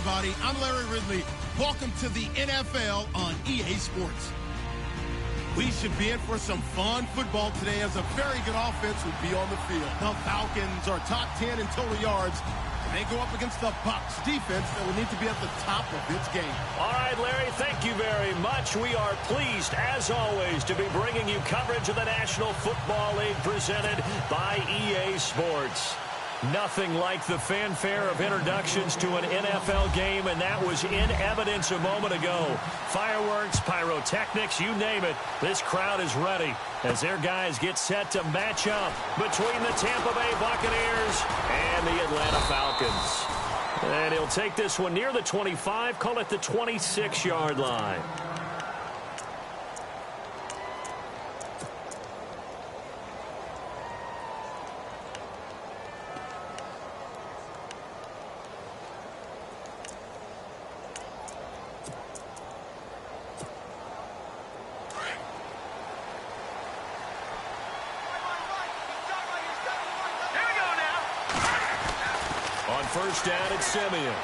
everybody. I'm Larry Ridley. Welcome to the NFL on EA Sports. We should be in for some fun football today as a very good offense will be on the field. The Falcons are top 10 in total yards. They go up against the Bucs defense that will need to be at the top of its game. All right, Larry, thank you very much. We are pleased, as always, to be bringing you coverage of the National Football League presented by EA Sports. Nothing like the fanfare of introductions to an NFL game, and that was in evidence a moment ago. Fireworks, pyrotechnics, you name it. This crowd is ready as their guys get set to match up between the Tampa Bay Buccaneers and the Atlanta Falcons. And he'll take this one near the 25, call it the 26-yard line. First down at Simeon.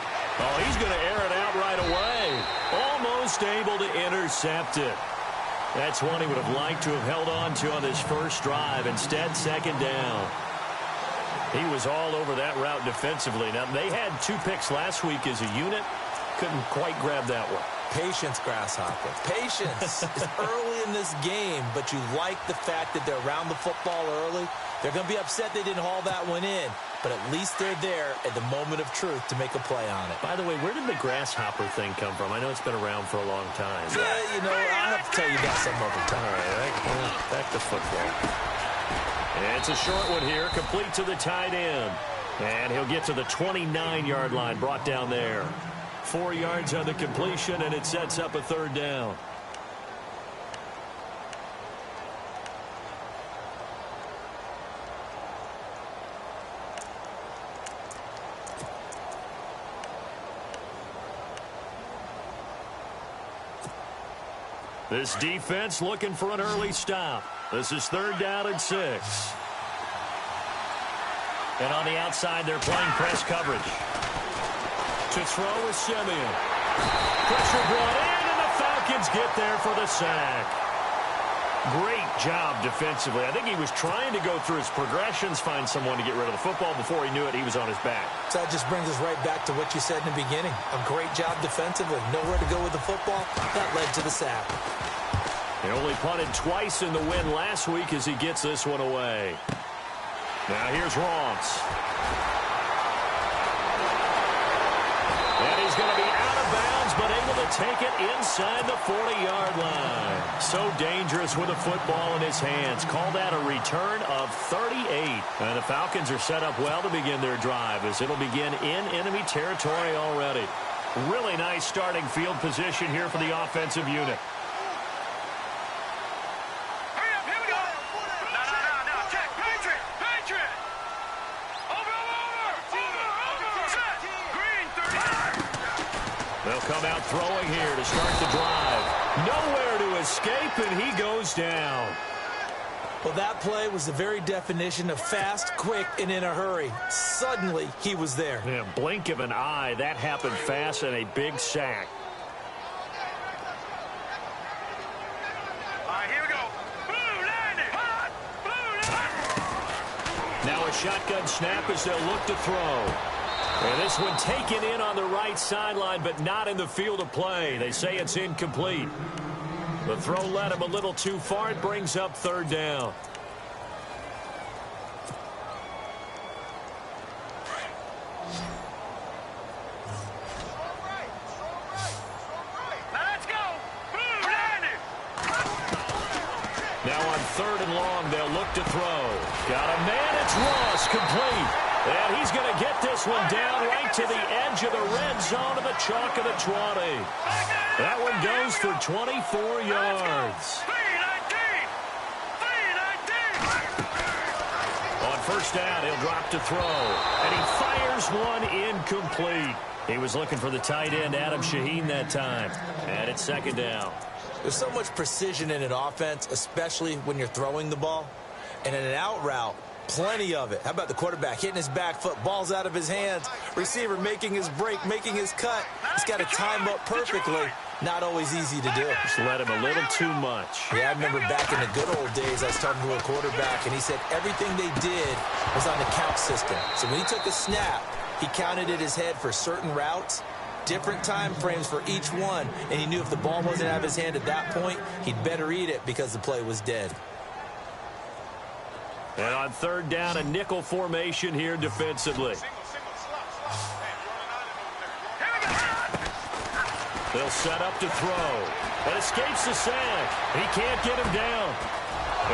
Oh, he's going to air it out right away. Almost able to intercept it. That's one he would have liked to have held on to on this first drive. Instead, second down. He was all over that route defensively. Now, they had 2 picks last week as a unit. Couldn't quite grab that one. Patience, Grasshopper. Patience is early in this game, but you like the fact that they're around the football early. They're going to be upset they didn't haul that one in, but at least they're there at the moment of truth to make a play on it. By the way, where did the grasshopper thing come from? I know it's been around for a long time. Yeah, you know, I'll have to tell you about some other time. All right, back to football. And it's a short one here, complete to the tight end. And he'll get to the 29-yard line, brought down there. 4 yards on the completion, and it sets up a third down. This defense looking for an early stop. This is third down and 6. And on the outside, they're playing press coverage. To throw is Simeon. Pressure brought in, and the Falcons get there for the sack. Great job defensively. I think he was trying to go through his progressions, find someone to get rid of the football. Before he knew it, he was on his back. So that just brings us right back to what you said in the beginning. A great job defensively. Nowhere to go with the football. That led to the sack. He only punted twice in the win last week as he gets this one away. Now here's Ross. And he's going to be out of bounds, but able to take it inside the 40-yard line. So dangerous with a football in his hands. Call that a return of 38. And the Falcons are set up well to begin their drive as it'll begin in enemy territory already. Really nice starting field position here for the offensive unit. They'll come out throwing here to start the drive. Nowhere to escape, and he goes down. Well, that play was the very definition of fast, quick, and in a hurry. Suddenly, he was there. Yeah, blink of an eye. That happened fast and a big sack. All right, here we go. Blue landing. Hot. Blue landing. Now a shotgun snap as they'll look to throw. And this one taken in on the right sideline, but not in the field of play. They say it's incomplete. The throw led him a little too far. It brings up third down. Let's go. Blue landing. Now on third and long, they'll look to throw. Got a man. It's Ross, complete. And he's going to get this one down right to the edge of the red zone of the chalk of the 20. That one goes for 24 yards. On first down, he'll drop to throw. And he fires one incomplete. He was looking for the tight end, Adam Shaheen, that time. And it's second down. There's so much precision in an offense, especially when you're throwing the ball. And in an out route, Plenty of it. How about the quarterback hitting his back foot, balls out of his hands, receiver making his break, making his cut. He's got to time up perfectly. Not always easy to do. Just let him a little too much. Yeah, I remember back in the good old days, I was talking to a quarterback, and he said everything they did was on the count system. So when he took a snap, he counted in his head for certain routes, different time frames for each one, and he knew if the ball wasn't out of his hand at that point, he'd better eat it because the play was dead. And on third down, a nickel formation here defensively. They'll set up to throw. And escapes the sack. He can't get him down.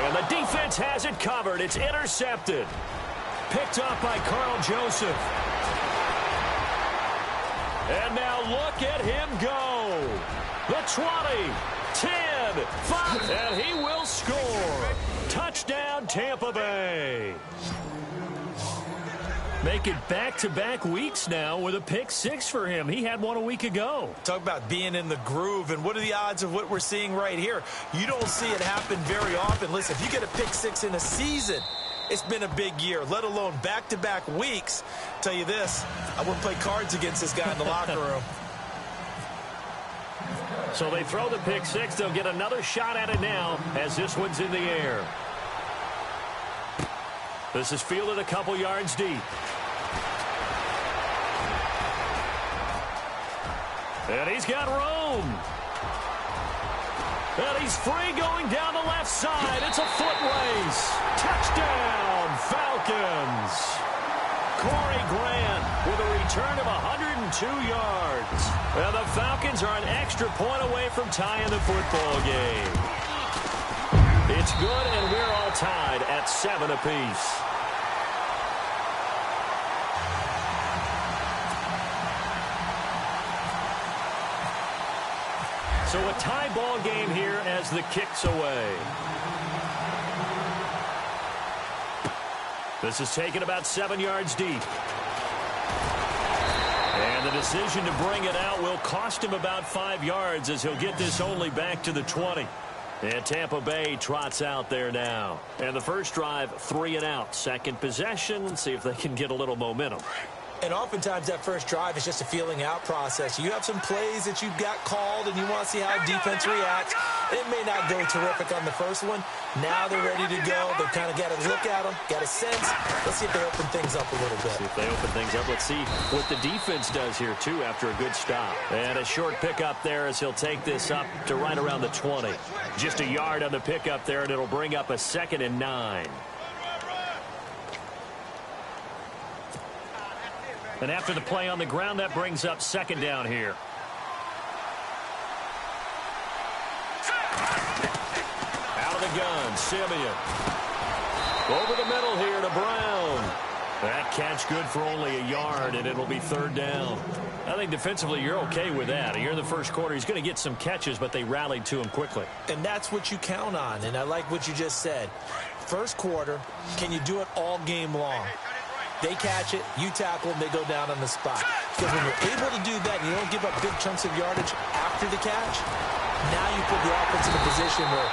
And the defense has it covered. It's intercepted. Picked up by Carl Joseph. And now look at him go. The 20, 10, 5, and he will score. Touchdown, Tampa Bay. Make it back-to-back weeks now with a pick six for him. He had one a week ago. Talk about being in the groove, and what are the odds of what we're seeing right here? You don't see it happen very often. Listen, if you get a pick six in a season, it's been a big year, let alone back-to-back weeks. Tell you this, I wouldn't play cards against this guy in the locker room. So they throw the pick six. They'll get another shot at it now as this one's in the air. This is fielded a couple yards deep. And he's got room. And he's free going down the left side. It's a foot race. Touchdown, Falcons. Corey Grant with a return of 102 yards. And the Falcons are an extra point away from tying the football game. It's good, and we're all tied at 7 apiece. So a tie ball game here as the kick's away. This is taken about 7 yards deep. And the decision to bring it out will cost him about 5 yards as he'll get this only back to the 20. And Tampa Bay trots out there now. And the first drive, 3 and out. Second possession, see if they can get a little momentum. And oftentimes that first drive is just a feeling out process. You have some plays that you've got called and you want to see how defense reacts. It may not go terrific on the first one. Now they're ready to go. They've kind of got to look at them, got a sense. Let's see if they open things up a little bit. See if they open things up. Let's see what the defense does here, too, after a good stop. And a short pickup there as he'll take this up to right around the 20. Just a yard on the pickup there, and it'll bring up a 2nd and 9. And after the play on the ground, that brings up 2nd down here. Out of the gun, Simeon. Over the middle here to Brown. That catch good for only a yard, and it'll be 3rd down. I think defensively you're okay with that. You're in the first quarter. He's going to get some catches, but they rallied to him quickly. And that's what you count on, and I like what you just said. First quarter, can you do it all game long? They catch it, you tackle them, they go down on the spot. Because when you're able to do that and you don't give up big chunks of yardage after the catch, now you put the offense in a position where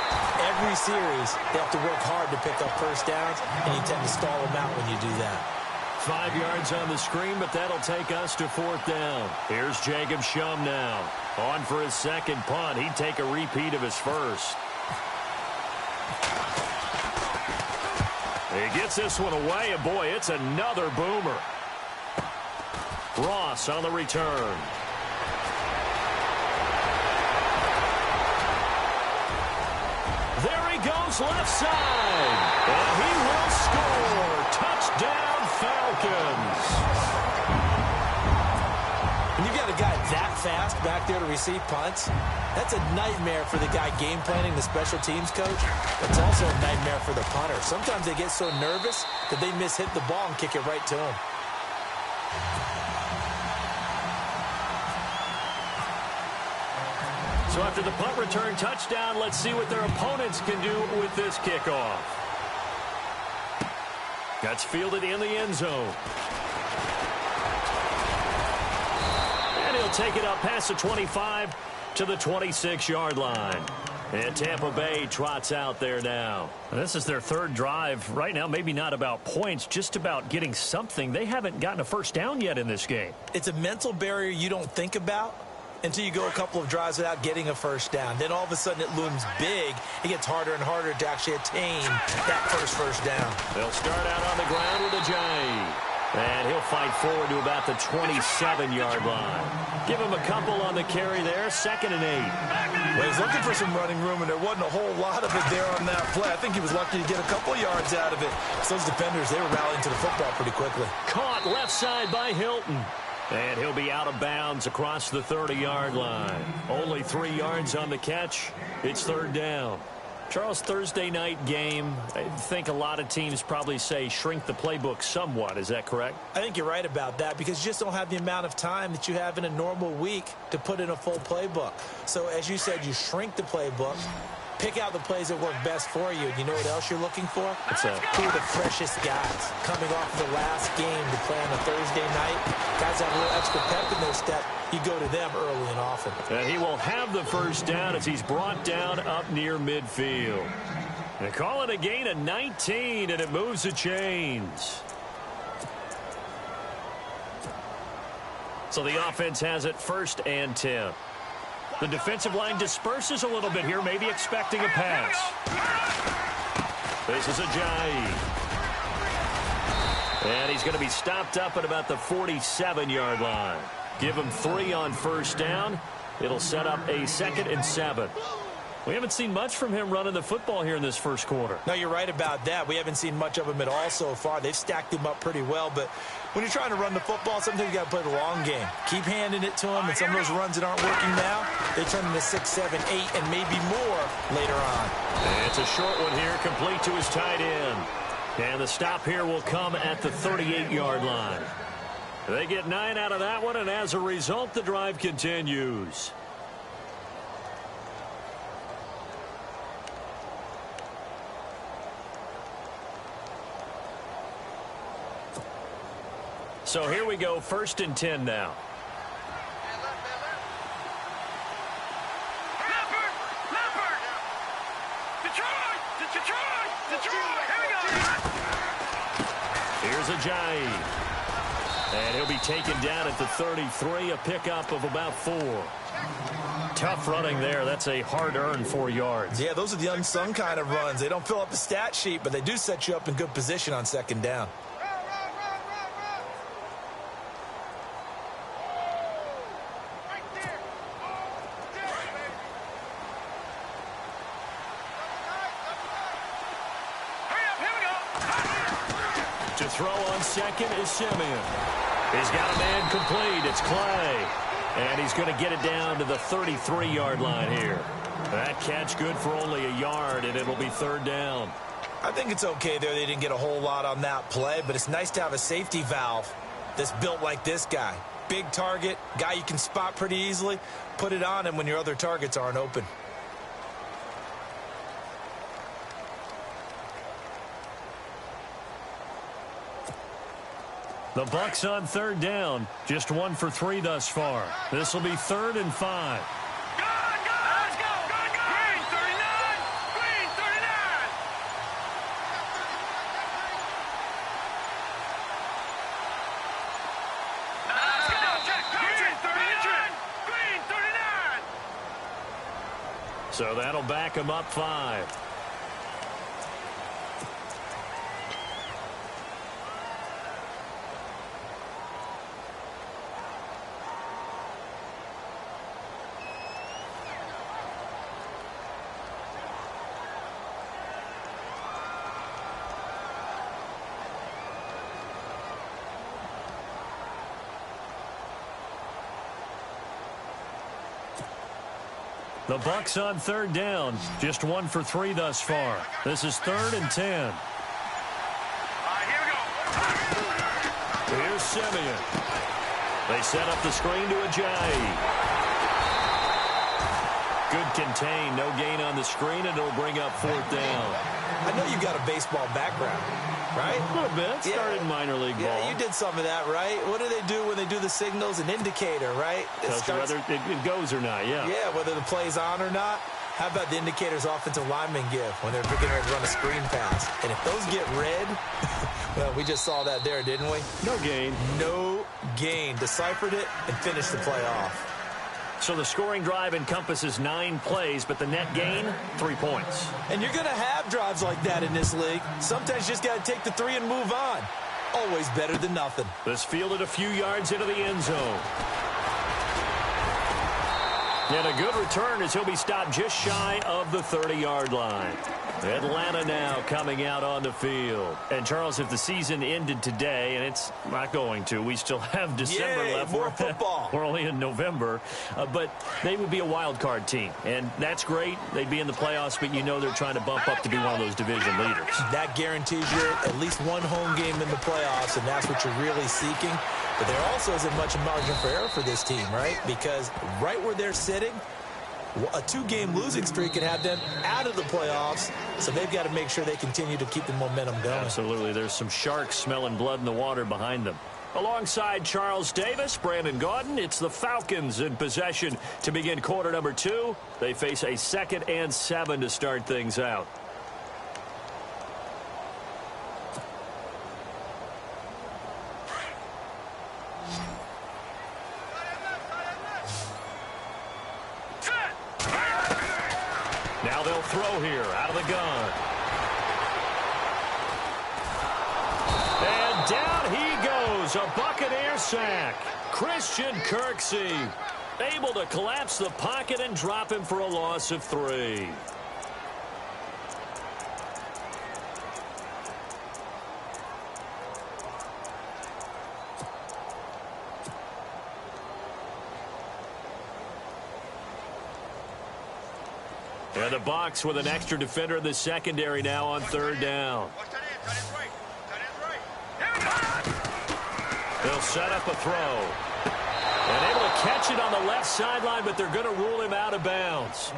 every series they have to work hard to pick up first downs, and you tend to stall them out when you do that. 5 yards on the screen, but that'll take us to 4th down. Here's Jacob Shum now. On for his second punt. He'd take a repeat of his first. He gets this one away, and boy, it's another boomer. Ross on the return. There he goes left side. And he will score. Touchdown, Falcons. When you've got a guy that fast back there to receive punts, that's a nightmare for the guy game planning, the special teams coach. It's also a nightmare for the punter. Sometimes they get so nervous that they hit the ball and kick it right to him. So after the punt return touchdown, let's see what their opponents can do with this kickoff. That's fielded in the end zone. And he'll take it up past the 25 to the 26-yard line. And Tampa Bay trots out there now. And this is their third drive. Right now, maybe not about points, just about getting something. They haven't gotten a first down yet in this game. It's a mental barrier you don't think about until you go a couple of drives without getting a first down. Then all of a sudden it looms big. It gets harder and harder to actually attain that first down. They'll start out on the ground with Ajayi. And he'll fight forward to about the 27-yard line. Give him a couple on the carry there, 2nd and 8. Well, he's looking for some running room, and there wasn't a whole lot of it there on that play. I think he was lucky to get a couple yards out of it. So those defenders, they were rallying to the football pretty quickly. Caught left side by Hilton. And he'll be out of bounds across the 30-yard line. Only 3 yards on the catch. It's 3rd down. Charles, Thursday night game, I think a lot of teams probably say shrink the playbook somewhat. Is that correct? I think you're right about that because you just don't have the amount of time that you have in a normal week to put in a full playbook. So as you said, you shrink the playbook, pick out the plays that work best for you. And you know what else you're looking for? Who are the freshest guys coming off of the last game to play on a Thursday night? Guys have a little extra pep in their step. You go to them early and often. And he will have the first down as he's brought down up near midfield. They call it a gain of 19, and it moves the chains. So the offense has it 1st and 10. The defensive line disperses a little bit here, maybe expecting a pass. This is Ajayi. And he's going to be stopped up at about the 47-yard line. Give him 3 on first down. It'll set up a 2nd and 7. We haven't seen much from him running the football here in this first quarter. No, you're right about that. We haven't seen much of him at all so far. They've stacked him up pretty well, but when you're trying to run the football, sometimes you got to play the long game. Keep handing it to him, and some of those runs that aren't working now, they turn into 6, 7, 8, and maybe more later on. And it's a short one here, complete to his tight end. And the stop here will come at the 38-yard line. They get 9 out of that one, and as a result, the drive continues. So here we go, 1st and 10 now. Here's Ajayi. And he'll be taken down at the 33, a pickup of about 4. Tough running there. That's a hard-earned 4 yards. Yeah, those are the unsung kind of runs. They don't fill up the stat sheet, but they do set you up in good position on 2nd down. To throw on 2nd is Simeon. He's got a man complete. It's Clay. And he's going to get it down to the 33-yard line here. That catch good for only a yard, and it'll be 3rd down. I think it's okay there. They didn't get a whole lot on that play, but it's nice to have a safety valve that's built like this guy. Big target, guy you can spot pretty easily. Put it on him when your other targets aren't open. The Bucs on 3rd down. Just 1 for 3 thus far. This will be 3rd and 5. So that'll back him up 5. The Bucs on 3rd down. Just 1 for 3 thus far. This is 3rd and 10. Here we go. Here's Simeon. They set up the screen to Ajayi. Good contain. No gain on the screen, and it'll bring up 4th down. I know you've got a baseball background, right? A little bit. Started in minor league ball. Yeah, you did some of that, right? What do they do when they do the signals? An indicator, right? Tells you whether it goes or not, yeah. Yeah, whether the play's on or not. How about the indicators offensive linemen give when they're getting ready to run a screen pass? And if those get red, well, we just saw that there, didn't we? No gain. No gain. Deciphered it and finished the play off. So the scoring drive encompasses 9 plays, but the net gain, 3 points. And you're going to have drives like that in this league. Sometimes you just got to take the 3 and move on. Always better than nothing. This fielded a few yards into the end zone. And a good return as he'll be stopped just shy of the 30-yard line. Atlanta now coming out on the field. And, Charles, if the season ended today, and it's not going to, we still have December left. More football. We're only in November. But they would be a wild card team. And that's great. They'd be in the playoffs, but you know they're trying to bump up to be one of those division leaders. That guarantees you at least one home game in the playoffs, and that's what you're really seeking. But there also isn't much margin for error for this team, right? Because right where they're sitting, a 2-game losing streak could have them out of the playoffs, so they've got to make sure they continue to keep the momentum going. Absolutely. There's some sharks smelling blood in the water behind them. Alongside Charles Davis, Brandon Gaudin, it's the Falcons in possession to begin quarter number 2. They face a 2nd and 7 to start things out. Now they'll throw here out of the gun. And down he goes. A Buccaneer sack. Christian Kirksey able to collapse the pocket and drop him for a loss of 3. And the Bucs with an extra defender in the secondary now on 3rd down. They'll set up a throw. And able to catch it on the left sideline, but they're going to rule him out of bounds.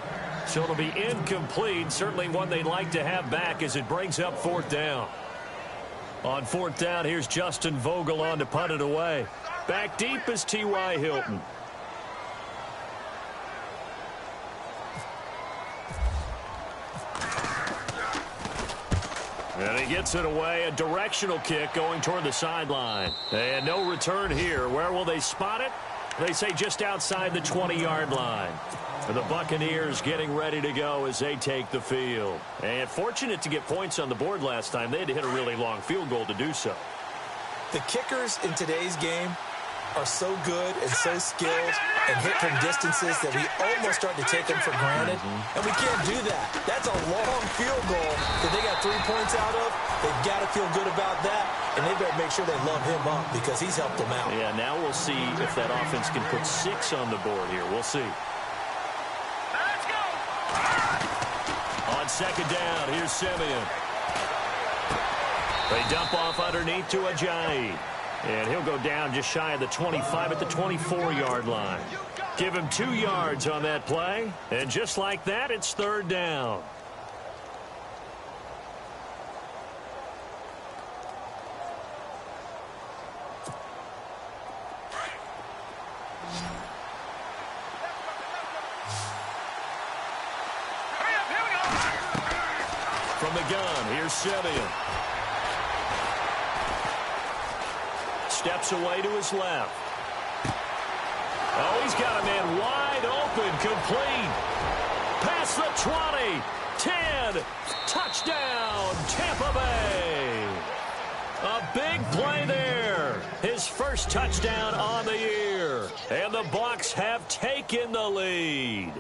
So it'll be incomplete. Certainly one they'd like to have back as it brings up 4th down. On 4th down, here's Justin Vogel on to punt it away. Back deep is T.Y. Hilton. And he gets it away, a directional kick going toward the sideline. And no return here. Where will they spot it? They say just outside the 20-yard line. And the Buccaneers getting ready to go as they take the field. And fortunate to get points on the board last time. They had to hit a really long field goal to do so. The kickers in today's game are so good and so skilled and hit from distances that we almost start to take them for granted. And we can't do that. That's a long field goal that they got 3 points out of. They've got to feel good about that, and they better make sure they love him up because he's helped them out. Yeah, now we'll see if that offense can put 6 on the board here. We'll see. Let's go! On 2nd down, here's Simeon. They dump off underneath to Ajayi. And he'll go down just shy of the 25 at the 24-yard line. Give him 2 yards on that play. And just like that, it's 3rd down. From the gun, here's Simeon. Steps away to his left. Oh, he's got a man wide open, complete. Past the 20, 10, touchdown, Tampa Bay. A big play there. His first touchdown on the year. And the Bucs have taken the lead.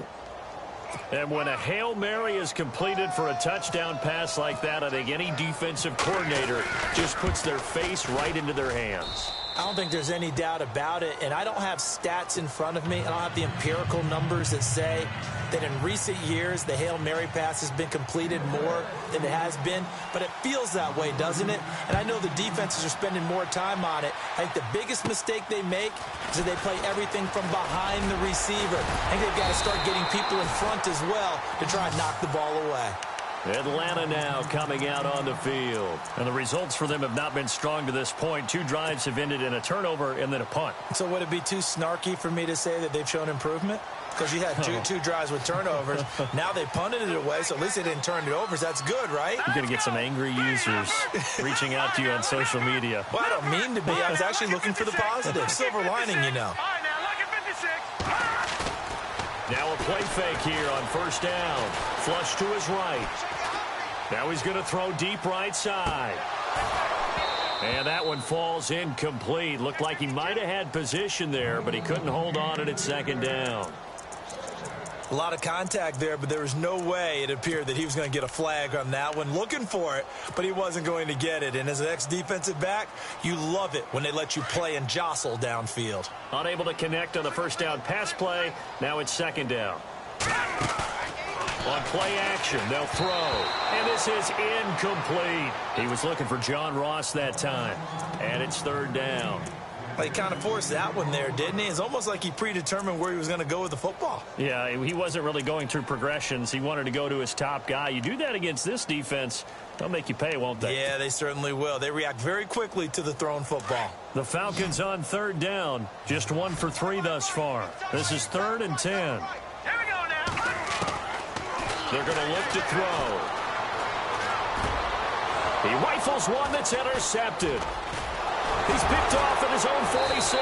And when a Hail Mary is completed for a touchdown pass like that, I think any defensive coordinator just puts their face right into their hands. I don't think there's any doubt about it, and I don't have stats in front of me. I don't have the empirical numbers that say that in recent years the Hail Mary pass has been completed more than it has been, but it feels that way, doesn't it? And I know the defenses are spending more time on it. I think the biggest mistake they make is that they play everything from behind the receiver. I think they've got to start getting people in front as well to try and knock the ball away. Atlanta now coming out on the field. And the results for them have not been strong to this point. 2 drives have ended in a turnover and then a punt. So would it be too snarky for me to say that they've shown improvement? Because you had two drives with turnovers. Now they punted it away, so at least they didn't turn it over. So that's good, right? You're going to get some angry users reaching out to you on social media. Well, I don't mean to be. I was actually looking for the positive. Silver lining, you know. All right, now look at 56. Now a play fake here on first down. Flush to his right. Now he's going to throw deep right side. And that one falls incomplete. Looked like he might have had position there, but he couldn't hold on at second down. A lot of contact there, but there was no way it appeared that he was going to get a flag on that one. Looking for it, but he wasn't going to get it. And as an ex-defensive back, you love it when they let you play and jostle downfield. Unable to connect on the first down pass play. Now it's second down. On play action, they'll throw. And this is incomplete. He was looking for John Ross that time. And it's third down. He kind of forced that one there, didn't he? It's almost like he predetermined where he was going to go with the football. Yeah, he wasn't really going through progressions. He wanted to go to his top guy. You do that against this defense, they'll make you pay, won't they? Yeah, they certainly will. They react very quickly to the thrown football. The Falcons on third down. Just 1 for 3 thus far. This is 3rd and 10. Here we go now. They're going to look to throw. He rifles one that's intercepted. He's picked off at his own 46.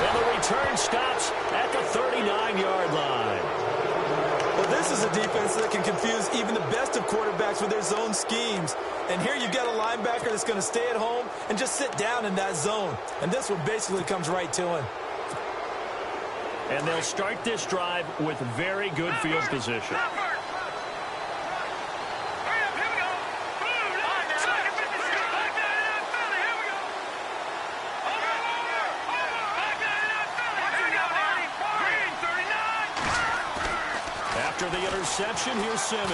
And the return stops at the 39-yard line. Well, this is a defense that can confuse even the best of quarterbacks with their zone schemes. And here you've got a linebacker that's going to stay at home and just sit down in that zone. And this one basically comes right to him. And they'll start this drive with very good field position. After the interception, here's Simeon.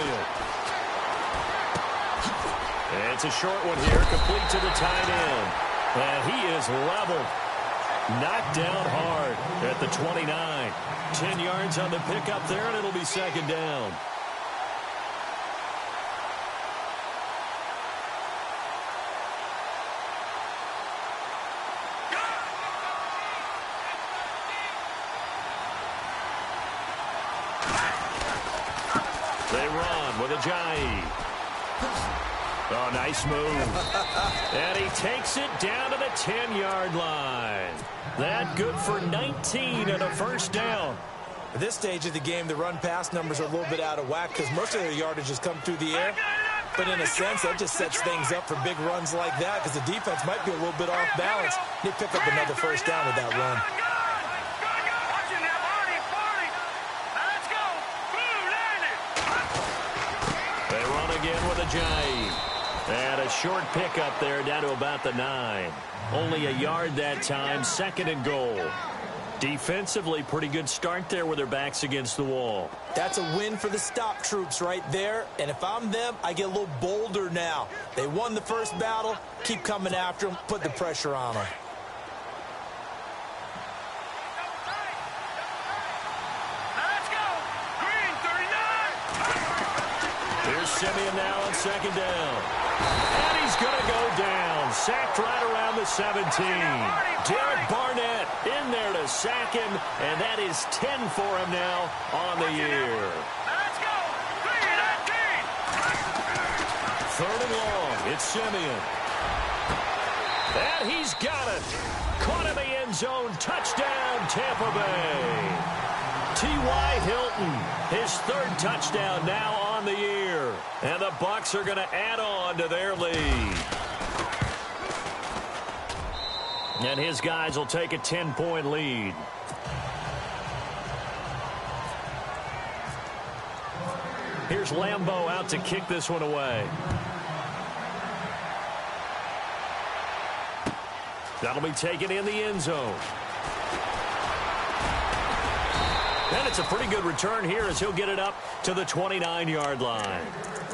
And it's a short one here, complete to the tight end. And he is leveled. Knocked down hard at the 29. 10 yards on the pickup there, and it'll be second down. They run with Ajayi. Oh, nice move. And he takes it down to the 10-yard line. That good for 19 and a first down. At this stage of the game, the run-pass numbers are a little bit out of whack because most of their yardage has come through the air. But in a sense, that just sets things up for big runs like that because the defense might be a little bit off balance. They pick up another first down with that run. They run again with Ajayi. And a short pickup there down to about the 9. Only a yard that time, 2nd and goal. Defensively, pretty good start there with their backs against the wall. That's a win for the stop troops right there. And if I'm them, I get a little bolder now. They won the first battle. Keep coming after them. Put the pressure on them. Here's Simeon now on second down. And he's going to go down. Sacked right around the 17. Derek Barnett in there to sack him. And that is 10 for him now on the year. Let's go. 3rd and long. It's Simeon. And he's got it. Caught in the end zone. Touchdown, Tampa Bay. T.Y. Hilton, his 3rd touchdown now on the year. And the Bucs are going to add on to their lead. And his guys will take a 10-point lead. Here's Lambeau out to kick this one away. That'll be taken in the end zone. And it's a pretty good return here as he'll get it up to the 29-yard line.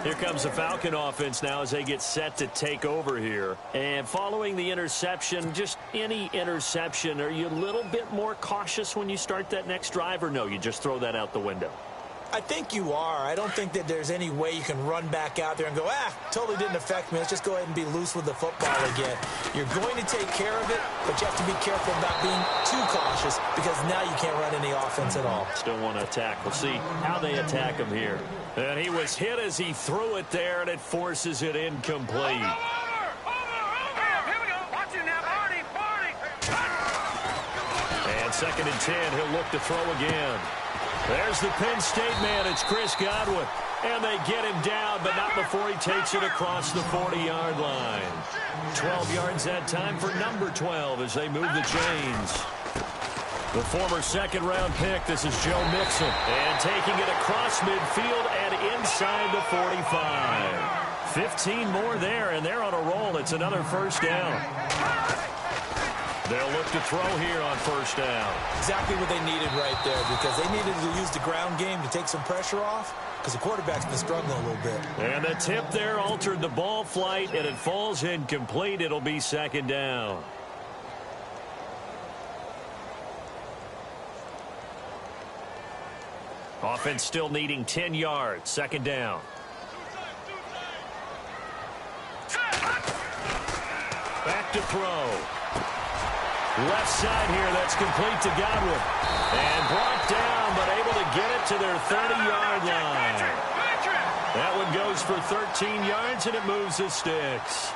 Here comes the Falcon offense now as they get set to take over here. And following the interception, just any interception, are you a little bit more cautious when you start that next drive, or no, you just throw that out the window? I think you are. I don't think that there's any way you can run back out there and go, totally didn't affect me. Let's just go ahead and be loose with the football again. You're going to take care of it, but you have to be careful about being too cautious because now you can't run any offense at all. Still want to attack. We'll see how they attack him here. And he was hit as he threw it there, and it forces it incomplete. And 2nd and 10, he'll look to throw again. There's the Penn State man. It's Chris Godwin. And they get him down, but not before he takes it across the 40-yard line. 12 yards that time for number 12 as they move the chains. The former 2nd-round pick, this is Joe Mixon. And taking it across midfield and inside the 45. 15 more there, and they're on a roll. It's another first down. They'll look to throw here on first down. Exactly what they needed right there because they needed to use the ground game to take some pressure off because the quarterback's been struggling a little bit. And the tip there altered the ball flight, and it falls incomplete. It'll be 2nd down. Offense still needing 10 yards. 2nd down. Back to throw. Left side here, that's complete to Godwin. And brought down, but able to get it to their 30-yard line. That one goes for 13 yards, and it moves the sticks.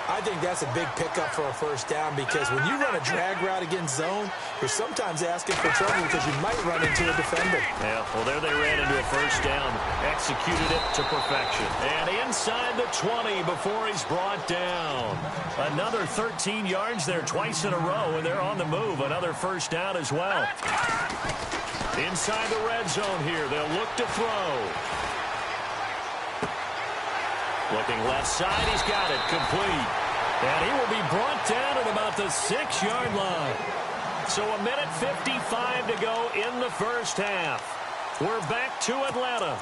I think that's a big pickup for a first down because when you run a drag route against zone, you're sometimes asking for trouble because you might run into a defender. Yeah, well, there they ran into a first down. Executed it to perfection. And inside the 20 before he's brought down. Another 13 yards there twice in a row, and they're on the move. Another first down as well. Inside the red zone here, they'll look to throw. Looking left side, he's got it, complete. And he will be brought down at about the 6-yard line. So 1:55 to go in the first half. We're back to Atlanta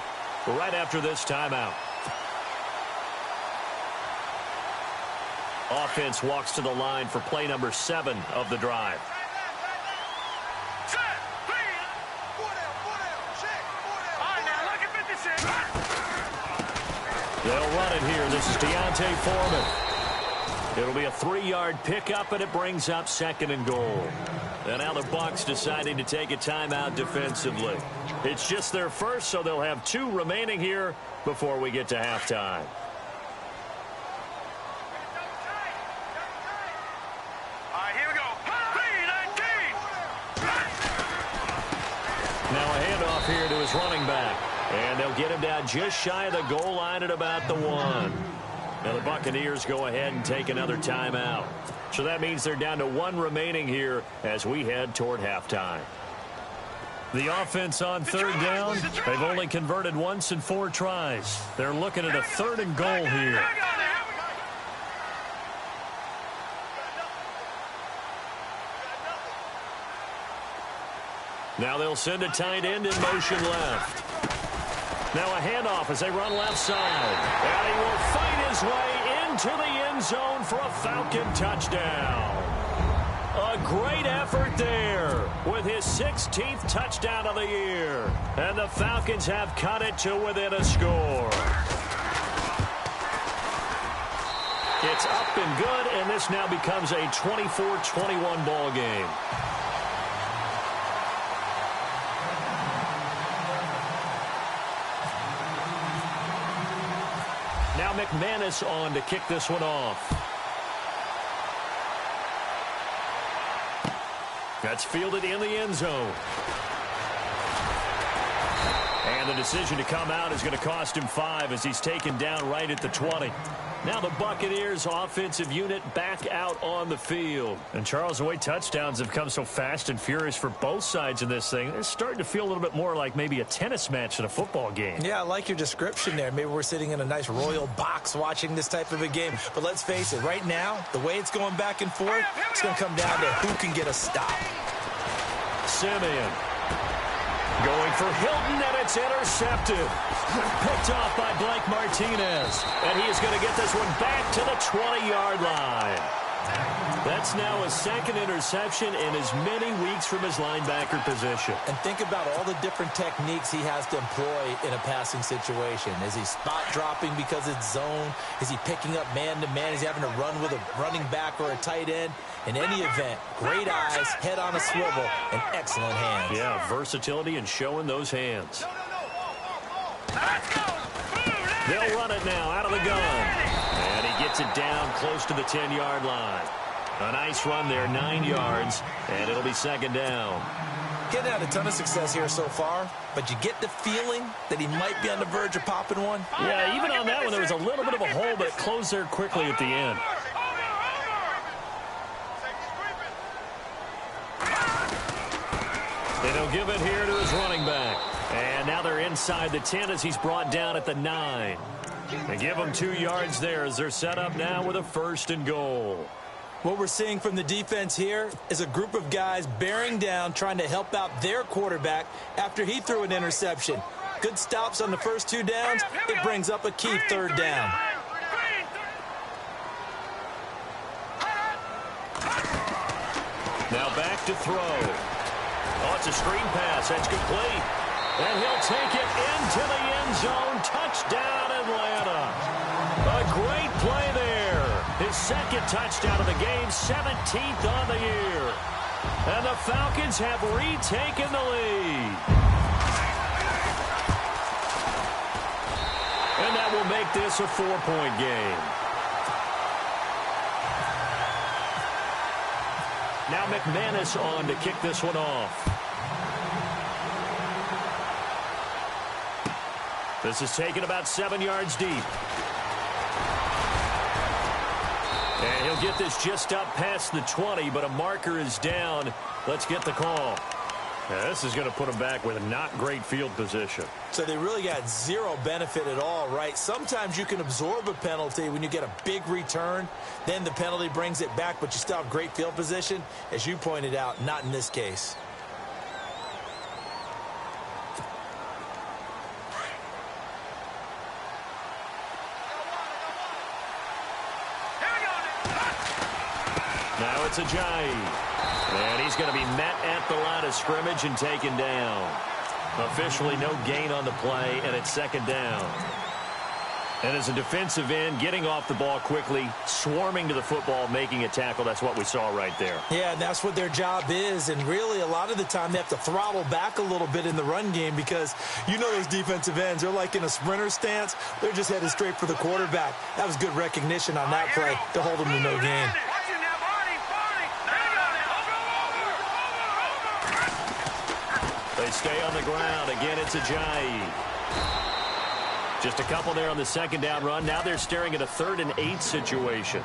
right after this timeout. Offense walks to the line for play number 7 of the drive. They'll run it here. This is Deontay Foreman. It'll be a 3-yard pickup, and it brings up 2nd and goal. And now the Bucs deciding to take a timeout defensively. It's just their first, so they'll have 2 remaining here before we get to halftime. All right, here we go. Now a handoff here to his running back. And they'll get him down just shy of the goal line at about the 1. Now the Buccaneers go ahead and take another timeout. So that means they're down to 1 remaining here as we head toward halftime. The offense on 3rd down. They've only converted once in 4 tries. They're looking at a 3rd and goal here. Now they'll send a tight end in motion left. Now a handoff as they run left side. And he will fight his way into the end zone for a Falcon touchdown. A great effort there with his 16th touchdown of the year. And the Falcons have cut it to within a score. It's up and good, and this now becomes a 24-21 ball game. Now McManus on to kick this one off. That's fielded in the end zone. And the decision to come out is going to cost him 5 as he's taken down right at the 20. Now the Buccaneers offensive unit back out on the field. And Charles, the way touchdowns have come so fast and furious for both sides in this thing, it's starting to feel a little bit more like maybe a tennis match than a football game. Yeah, I like your description there. Maybe we're sitting in a nice royal box watching this type of a game. But let's face it, right now, the way it's going back and forth, it's going to come down to who can get a stop. Simeon going for Hilton, and it's intercepted. Picked off by Blake Martinez. And he is going to get this one back to the 20-yard line. That's now a second interception in as many weeks from his linebacker position. And think about all the different techniques he has to employ in a passing situation. Is he spot dropping because it's zone? Is he picking up man-to-man? Is he having to run with a running back or a tight end? In any event, great eyes, head on a swivel, and excellent hands. Yeah, versatility and showing those hands. They'll run it now out of the gun. And he gets it down close to the 10-yard line. A nice run there, 9 yards, and it'll be second down. Getting had a ton of success here so far, but you get the feeling that he might be on the verge of popping one. Yeah, even on that one, there was a little bit of a hole, but it closed there quickly at the end. They don't give it here to his running back. And now they're inside the 10 as he's brought down at the 9. They give him 2 yards there as they're set up now with a 1st and goal. What we're seeing from the defense here is a group of guys bearing down, trying to help out their quarterback after he threw an interception. Good stops on the first 2 downs. It brings up a key 3rd down. Now back to throw. Oh, it's a screen pass. That's complete. And he'll take it into the end zone. Touchdown, Atlanta. A great play there. His 2nd touchdown of the game, 17th on the year. And the Falcons have retaken the lead. And that will make this a 4-point game. Now McManus on to kick this one off. This is taken about 7 yards deep. And he'll get this just up past the 20, but a marker is down. Let's get the call. Now, this is going to put him back with a not great field position. So they really got zero benefit at all, right? Sometimes you can absorb a penalty when you get a big return. Then the penalty brings it back, but you still have great field position. As you pointed out, not in this case. Now it's Ajayi. And he's going to be met at the line of scrimmage and taken down. Officially no gain on the play, and it's 2nd down. And as a defensive end, getting off the ball quickly, swarming to the football, making a tackle, that's what we saw right there. Yeah, and that's what their job is. And really, a lot of the time, they have to throttle back a little bit in the run game because you know those defensive ends, they're like in a sprinter stance. They're just headed straight for the quarterback. That was good recognition on that play to hold them to no gain. They stay on the ground. Again, it's Ajayi. Just a couple there on the 2nd down run. Now they're staring at a 3rd and 8 situation.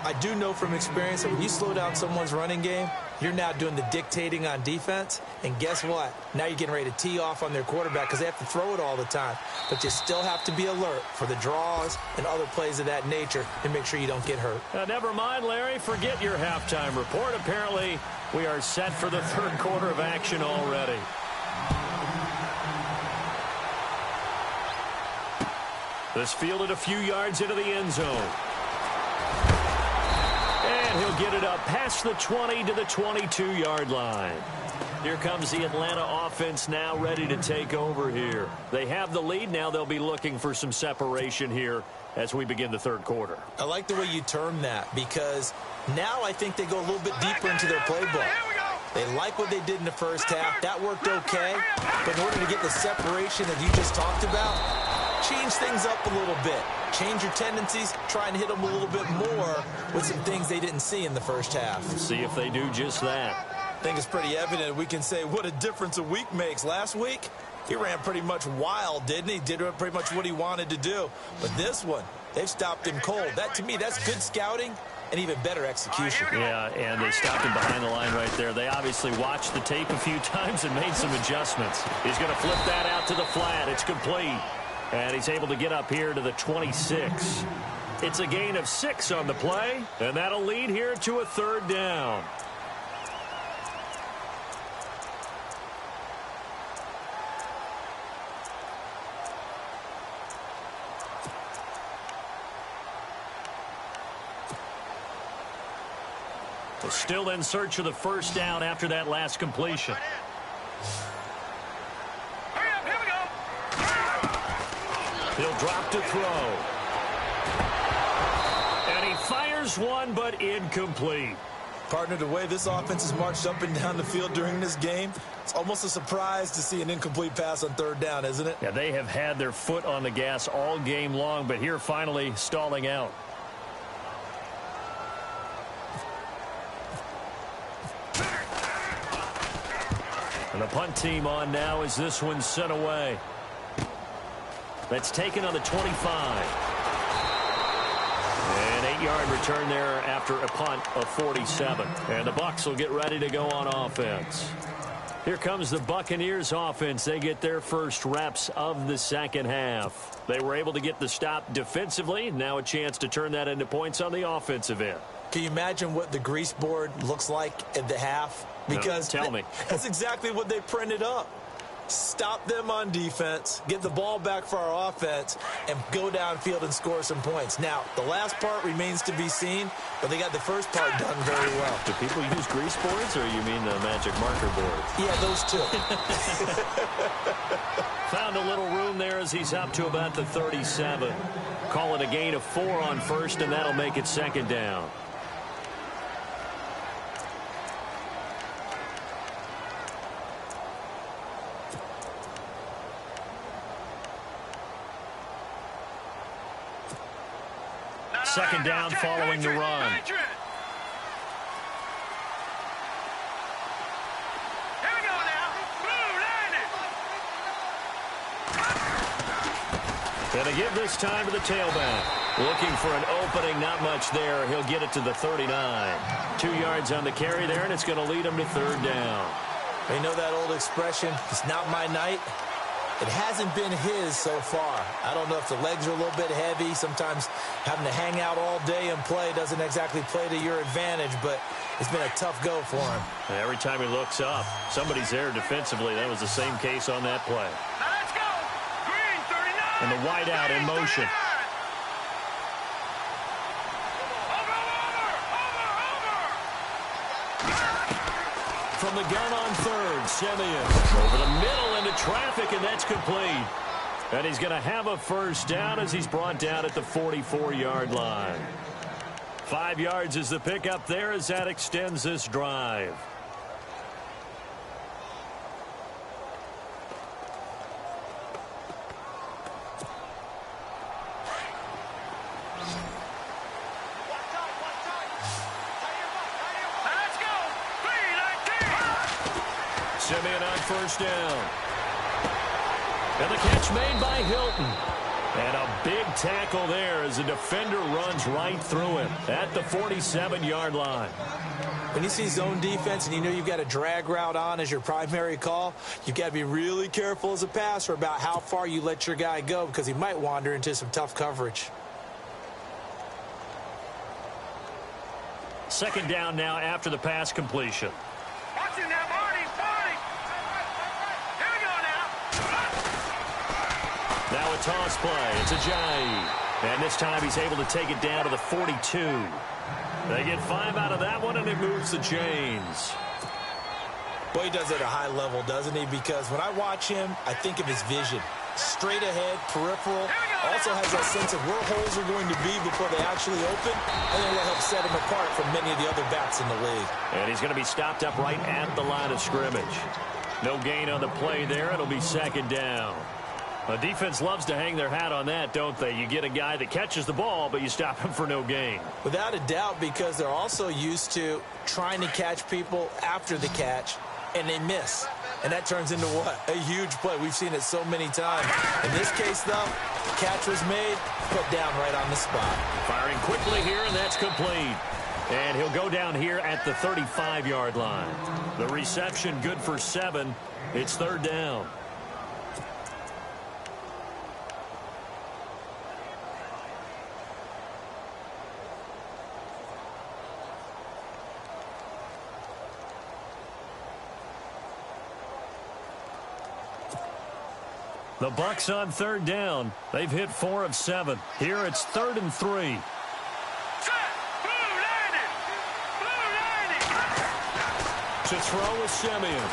I do know from experience that when you slow down someone's running game, you're now doing the dictating on defense. And guess what? Now you're getting ready to tee off on their quarterback because they have to throw it all the time. But you still have to be alert for the draws and other plays of that nature to make sure you don't get hurt. Never mind, Larry. Forget your halftime report. Apparently, we are set for the 3rd quarter of action already. This fielded a few yards into the end zone. And he'll get it up past the 20 to the 22-yard line. Here comes the Atlanta offense now ready to take over here. They have the lead. Now they'll be looking for some separation here as we begin the 3rd quarter. I like the way you term that because now I think they go a little bit deeper into their playbook. They like what they did in the first half. That worked okay. But in order to get the separation that you just talked about, change things up a little bit. Change your tendencies. Try and hit them a little bit more with some things they didn't see in the first half. See if they do just that. I think it's pretty evident. We can say what a difference a week makes. Last week, he ran pretty much wild, didn't he? Did pretty much what he wanted to do. But this one, they've stopped him cold. That, to me, that's good scouting and even better execution. Yeah, and they stopped him behind the line right there. They obviously watched the tape a few times and made some adjustments. He's going to flip that out to the flat. It's complete. And he's able to get up here to the 26. It's a gain of 6 on the play, and that'll lead here to a 3rd down. Still in search of the first down after that last completion. Hurry up, here we go. He'll drop to throw. And he fires one, but incomplete. Partner, the way this offense has marched up and down the field during this game, it's almost a surprise to see an incomplete pass on third down, isn't it? Yeah, they have had their foot on the gas all game long, but here finally stalling out. And the punt team on now as this one's sent away. That's taken on the 25. An 8-yard return there after a punt of 47. And the Bucs will get ready to go on offense. Here comes the Buccaneers offense. They get their first reps of the second half. They were able to get the stop defensively. Now a chance to turn that into points on the offensive end. Can you imagine what the grease board looks like at the half? Because no, tell me. That's exactly what they printed up. Stop them on defense, get the ball back for our offense, and go downfield and score some points. Now, the last part remains to be seen, but they got the first part done very well. Do people use grease boards, or you mean the magic marker board? Yeah, those two. Found a little room there as he's up to about the 37. Call it a gain of 4 on first, and that'll make it second down. Second down following the run. Here we go now. Blue, land it. Gonna give this time to the tailback. Looking for an opening, not much there. He'll get it to the 39. 2 yards on the carry there, and it's going to lead him to third down. You know that old expression, it's not my night? It hasn't been his so far. I don't know if the legs are a little bit heavy. Sometimes having to hang out all day and play doesn't exactly play to your advantage, but it's been a tough go for him. And every time he looks up, somebody's there defensively. That was the same case on that play. Now let's go. Green 39. And the wideout in motion. From the gun on third, Simeon over the middle into traffic, and that's complete. And he's going to have a first down as he's brought down at the 44-yard line. 5 yards is the pickup there as that extends this drive. Simeon on first down. And the catch made by Hilton. And a big tackle there as the defender runs right through him at the 47-yard line. When you see zone defense and you know you've got a drag route on as your primary call, you've got to be really careful as a passer about how far you let your guy go because he might wander into some tough coverage. Second down now after the pass completion. Watch it now, Barney. Here we go now. Now a toss play. It's Ajayi. And this time he's able to take it down to the 42. They get 5 out of that one, and it moves the chains. Boy, he does it at a high level, doesn't he? Because when I watch him, I think of his vision. Straight ahead, peripheral. Also has that sense of where holes are going to be before they actually open. I think that helps set him apart from many of the other backs in the league. And he's going to be stopped up right at the line of scrimmage. No gain on the play there. It'll be second down. The defense loves to hang their hat on that, don't they? You get a guy that catches the ball, but you stop him for no gain. Without a doubt, because they're also used to trying to catch people after the catch, and they miss. And that turns into what? A huge play. We've seen it so many times. In this case, though, catch was made, put down right on the spot. Firing quickly here, and that's complete. And he'll go down here at the 35-yard line. The reception good for 7. It's third down. The Bucs on third down. They've hit 4 of 7. Here it's 3rd and 3. Set. Blue landed. Blue landed. To throw with Simeon.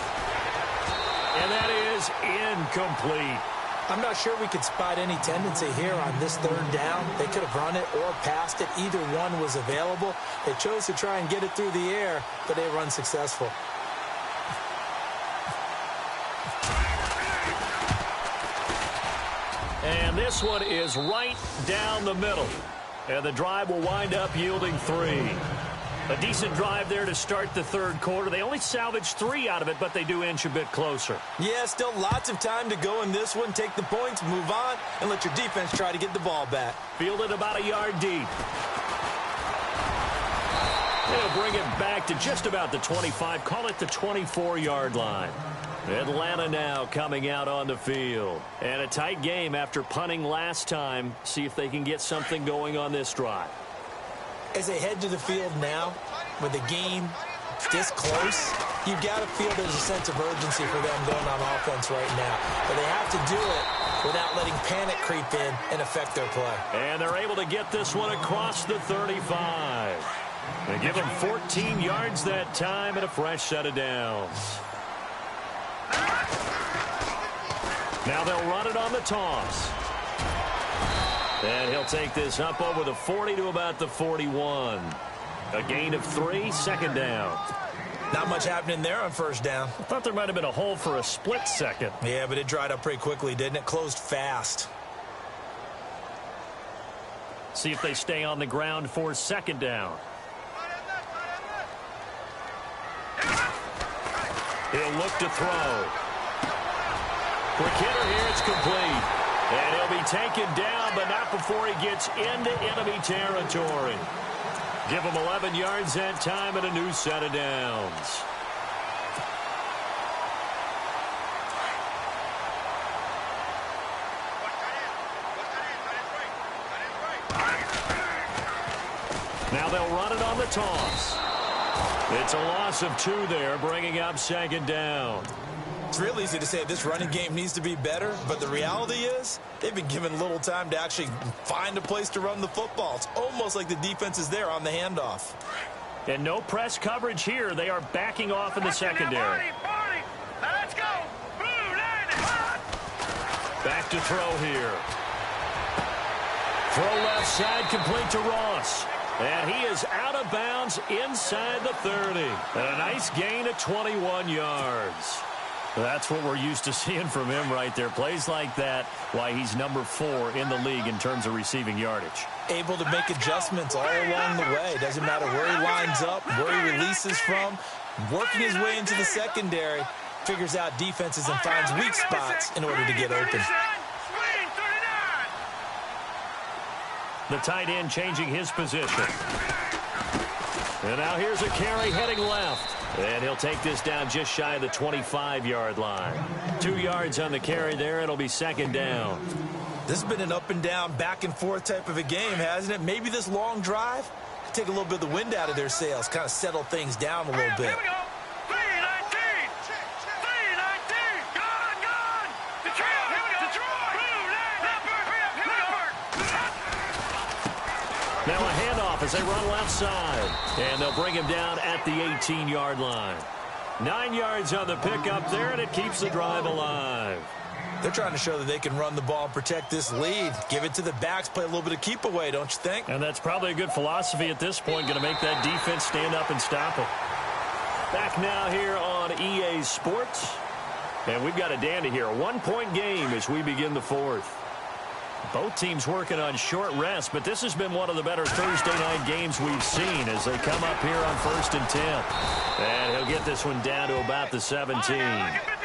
And that is incomplete. I'm not sure we could spot any tendency here on this third down. They could have run it or passed it. Either one was available. They chose to try and get it through the air, but they were unsuccessful. And this one is right down the middle. And the drive will wind up yielding 3. A decent drive there to start the third quarter. They only salvaged 3 out of it, but they do inch a bit closer. Yeah, still lots of time to go in this one. Take the points, move on, and let your defense try to get the ball back. Fielded about a yard deep. They'll bring it back to just about the 25. Call it the 24-yard line. Atlanta now coming out on the field. And a tight game after punting last time. See if they can get something going on this drive. As they head to the field now, with the game this close, you've got to feel there's a sense of urgency for them going on offense right now. But they have to do it without letting panic creep in and affect their play. And they're able to get this one across the 35. They give them 14 yards that time and a fresh set of downs. Now they'll run it on the toss. And he'll take this up over the 40 to about the 41. A gain of 3, second down. Not much happening there on first down. I thought there might have been a hole for a split second. Yeah, but it dried up pretty quickly, didn't it? Closed fast. See if they stay on the ground for second down. He'll look to throw. Quick hitter here, it's complete. And he'll be taken down, but not before he gets into enemy territory. Give him 11 yards that time and a new set of downs. Now they'll run it on the toss. It's a loss of 2 there, bringing up second down. It's real easy to say this running game needs to be better, but the reality is they've been given little time to actually find a place to run the football. It's almost like the defense is there on the handoff. And no press coverage here. They are backing off in the secondary. Let's go. Back to throw here. Throw left side, complete to Ross. And he is out of bounds inside the 30. And a nice gain of 21 yards. That's what we're used to seeing from him right there. Plays like that, why he's number 4 in the league in terms of receiving yardage. Able to make adjustments all along the way. Doesn't matter where he lines up, where he releases from. Working his way into the secondary, figures out defenses and finds weak spots in order to get open. The tight end changing his position. And now here's a carry heading left. And he'll take this down just shy of the 25-yard line. 2 yards on the carry there. It'll be second down. This has been an up and down, back and forth type of a game, hasn't it? Maybe this long drive take a little bit of the wind out of their sails, kind of settle things down a little bit. Here we go. 319. 319. Gone. Detroit. Here we go. Detroit. Now a handoff as they run left side. And they'll bring him down at the 18-yard line. 9 yards on the pickup there, and it keeps the drive alive. They're trying to show that they can run the ball and protect this lead. Give it to the backs, play a little bit of keep away, don't you think? And that's probably a good philosophy at this point, going to make that defense stand up and stop it. Back now here on EA Sports. And we've got a dandy here. A 1-point game as we begin the fourth. Both teams working on short rest, but this has been one of the better Thursday night games we've seen as they come up here on 1st and 10. And he'll get this one down to about the 17.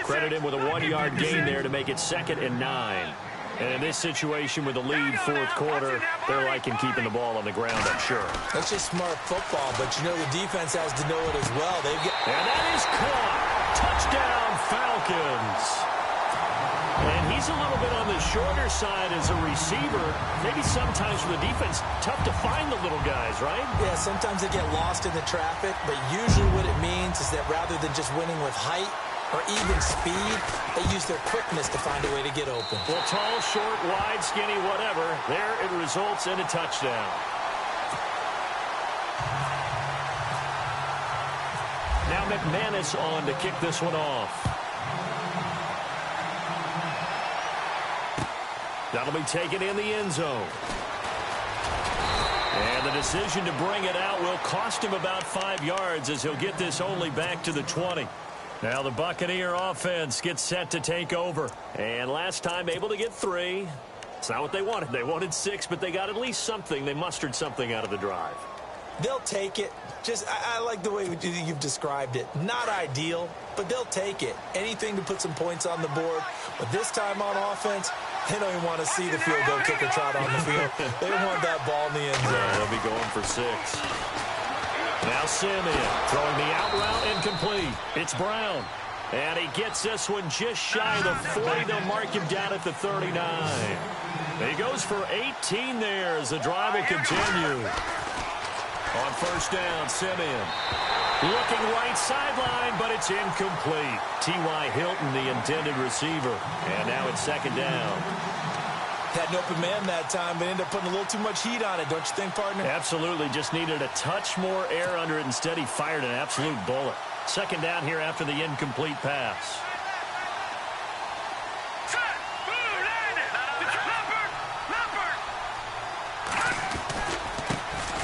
Credit him with a 1-yard gain there to make it 2nd and 9. And in this situation with the lead fourth quarter, they're liking keeping the ball on the ground, I'm sure. That's just smart football, but you know the defense has to know it as well. And that is caught. Touchdown, Falcons. And he's a little bit on the shorter side as a receiver. Maybe sometimes for the defense, tough to find the little guys, right? Yeah, sometimes they get lost in the traffic, but usually what it means is that rather than just winning with height or even speed, they use their quickness to find a way to get open. Well, tall, short, wide, skinny, whatever, there it results in a touchdown. Now McManus on to kick this one off. That'll be taken in the end zone. And the decision to bring it out will cost him about 5 yards as he'll get this only back to the 20. Now the Buccaneer offense gets set to take over. And last time able to get 3. It's not what they wanted. They wanted 6, but they got at least something. They mustered something out of the drive. They'll take it. I like the way you've described it. Not ideal, but they'll take it. Anything to put some points on the board. But this time on offense, they don't even want to see the field goal kicker trot on the field. They want that ball in the end zone. Yeah, they'll be going for 6. Now Simeon throwing the out route incomplete. It's Brown. And he gets this one just shy of the 40. They'll mark him down at the 39. He goes for 18 there as the drive will continue. On first down, Simeon. Looking right sideline, but it's incomplete. T.Y. Hilton, the intended receiver. And now it's second down. Had an open man that time, but ended up putting a little too much heat on it, don't you think, partner? Absolutely. Just needed a touch more air under it. Instead, he fired an absolute bullet. Second down here after the incomplete pass.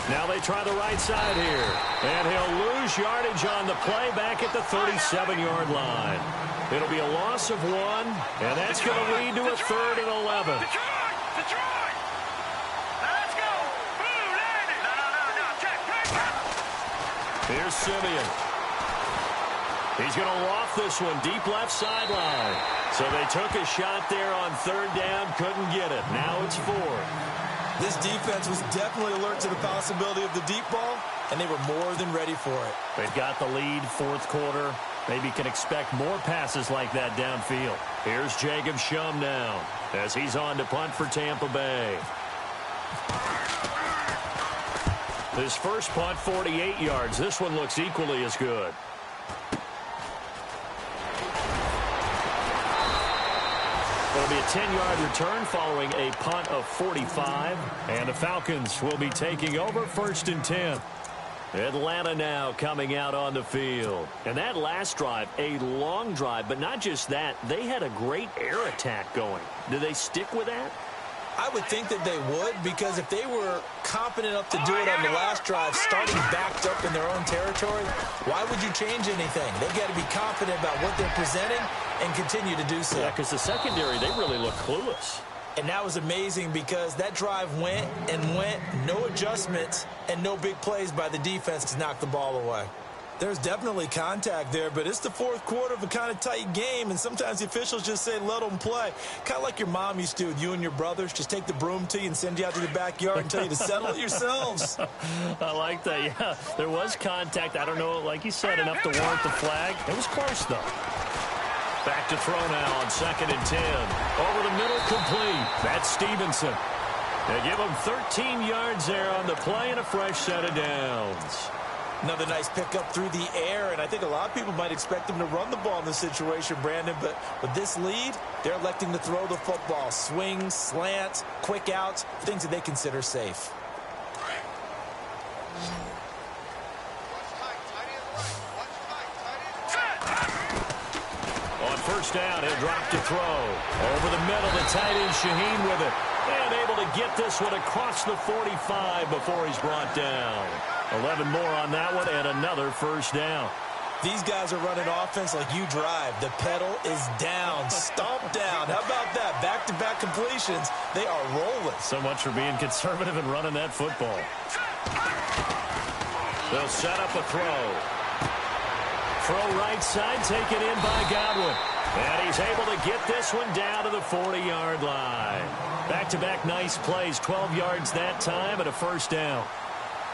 Now they try the right side here. And he'll lose yardage on the play back at the 37-yard line. It'll be a loss of 1, and that's going to lead to a 3rd and 11. Detroit! Let's go! Boom, landed! No, check. Here's Simeon. He's going to loft this one deep left sideline. So they took a shot there on 3rd down, couldn't get it. Now it's 4th. This defense was definitely alert to the possibility of the deep ball, and they were more than ready for it. They've got the lead, 4th quarter. Maybe can expect more passes like that downfield. Here's Jacob Shum now as he's on to punt for Tampa Bay. His first punt, 48 yards. This one looks equally as good. It'll be a 10-yard return following a punt of 45. And the Falcons will be taking over 1st and 10. Atlanta now coming out on the field. And that last drive, a long drive, but not just that. They had a great air attack going. Do they stick with that? I would think that they would, because if they were confident enough to do it on the last drive, starting backed up in their own territory, why would you change anything? They've got to be confident about what they're presenting and continue to do so. Yeah, because the secondary, they really look clueless. And that was amazing because that drive went and went, no adjustments, and no big plays by the defense to knock the ball away. There's definitely contact there, but it's the 4th quarter of a kind of tight game, and sometimes the officials just say, let them play. Kind of like your mom used to with you and your brothers. Just take the broom to you and send you out to the backyard and tell you to settle it yourselves. I like that, yeah. There was contact. I don't know, like you said, enough to warrant the flag. It was close, though. Back to throw now on 2nd and 10. Over the middle, complete. That's Stevenson. They give him 13 yards there on the play and a fresh set of downs. Another nice pickup through the air, and I think a lot of people might expect them to run the ball in this situation, Brandon, but with this lead, they're electing to throw the football. Swings, slants, quick outs, things that they consider safe. On first down, he'll drop to throw. Over the middle, the tight end Shaheen with it. And able to get this one across the 45 before he's brought down. 11 more on that one and another first down. These guys are running offense like you drive. The pedal is down, stomp down. How about that? Back-to-back completions. They are rolling. So much for being conservative and running that football. They'll set up a throw. Throw right side, taken in by Godwin. And he's able to get this one down to the 40-yard line. Back-to-back nice plays, 12 yards that time and a first down.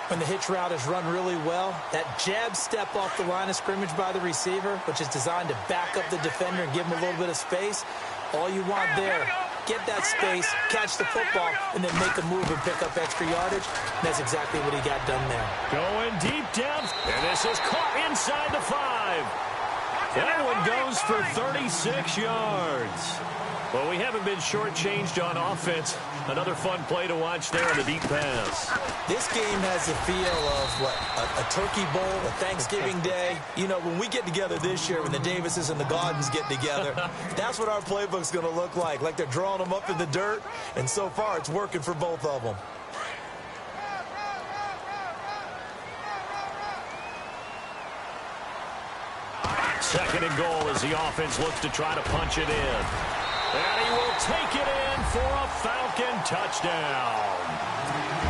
When the hitch route is run really well, that jab step off the line of scrimmage by the receiver, which is designed to back up the defender and give him a little bit of space, all you want there, get that space, catch the football, and then make a move and pick up extra yardage. And that's exactly what he got done there. Going deep down, and this is caught inside the 5. That one goes for 36 yards. Well, we haven't been shortchanged on offense. Another fun play to watch there on the deep pass. This game has the feel of, a turkey bowl, a Thanksgiving day. You know, when we get together this year, when the Davises and the Gaudens get together, that's what our playbook's going to look like. Like they're drawing them up in the dirt, and so far it's working for both of them. Second and goal as the offense looks to try to punch it in. And he will take it in for a Falcon touchdown.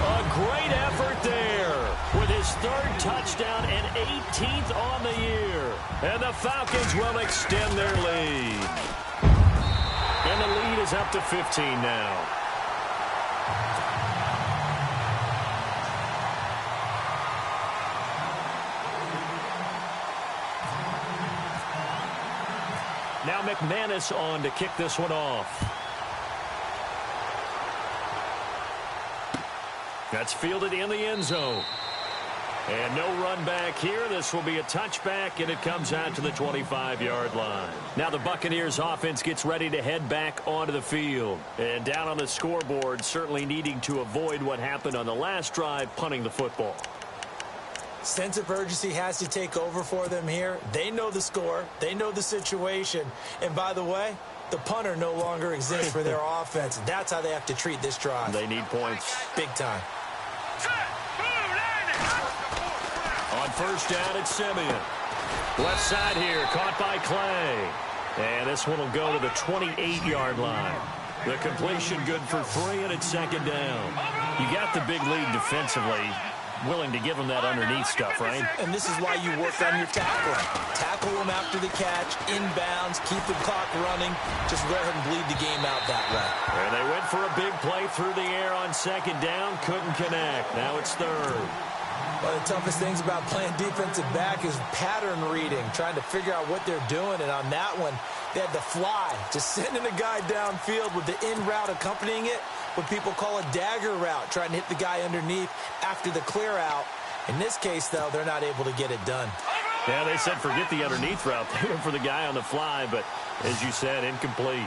A great effort there with his third touchdown and 18th on the year. And the Falcons will extend their lead. And the lead is up to 15 now. Now McManus on to kick this one off. That's fielded in the end zone. And no run back here. This will be a touchback, and it comes out to the 25-yard line. Now the Buccaneers offense gets ready to head back onto the field. And down on the scoreboard, certainly needing to avoid what happened on the last drive, punting the football. Sense of urgency has to take over for them here. They know the score. They know the situation. And by the way, the punter no longer exists for their offense. That's how they have to treat this drive. They need points. Big time. On first down, it's Simeon. Left side here, caught by Clay. And this one will go to the 28-yard line. The completion good for 3, and it's second down. You got the big lead defensively. Willing to give them that underneath stuff, right? And this is why you work on your tackling. Tackle them after the catch, inbounds, keep the clock running. Just let him bleed the game out that way. And they went for a big play through the air on second down. Couldn't connect. Now it's third. One of the toughest things about playing defensive back is pattern reading, trying to figure out what they're doing. And on that one, they had to fly, just sending a guy downfield with the in route accompanying it. What people call a dagger route, trying to hit the guy underneath after the clear out. In this case, though, they're not able to get it done. Yeah, they said forget the underneath route. They went for the guy on the fly, but as you said, incomplete.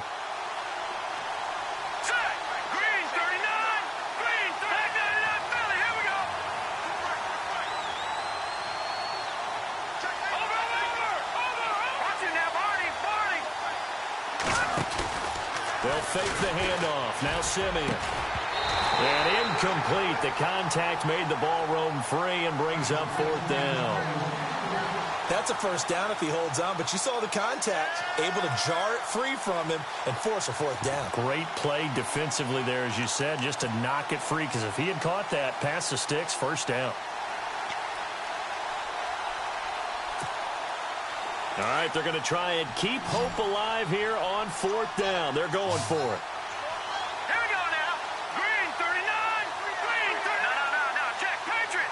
They'll fake the handoff. Now Simeon. And incomplete. The contact made the ball roam free and brings up fourth down. That's a first down if he holds on, but you saw the contact. Able to jar it free from him and force a fourth down. Great play defensively there, as you said, just to knock it free, because if he had caught that, past the sticks, first down. All right, they're going to try and keep hope alive here on fourth down. They're going for it. Here we go now. Green 39. Green 39. No. Check. Patriot.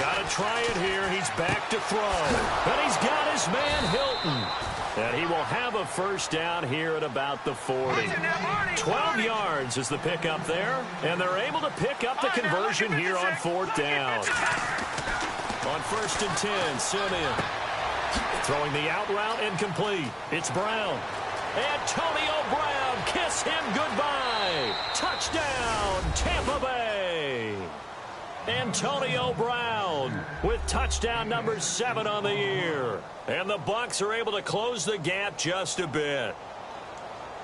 Got to try it here. He's back to throw. And he's got his man Hilton. And he will have a first down here at about the 40. 12 yards is the pickup there. And they're able to pick up the conversion here on fourth down. On first and 10, Simeon. Throwing the out route incomplete. It's Brown. Antonio Brown, kiss him goodbye. Touchdown, Tampa Bay. Antonio Brown with touchdown number 7 on the year. And the Bucs are able to close the gap just a bit.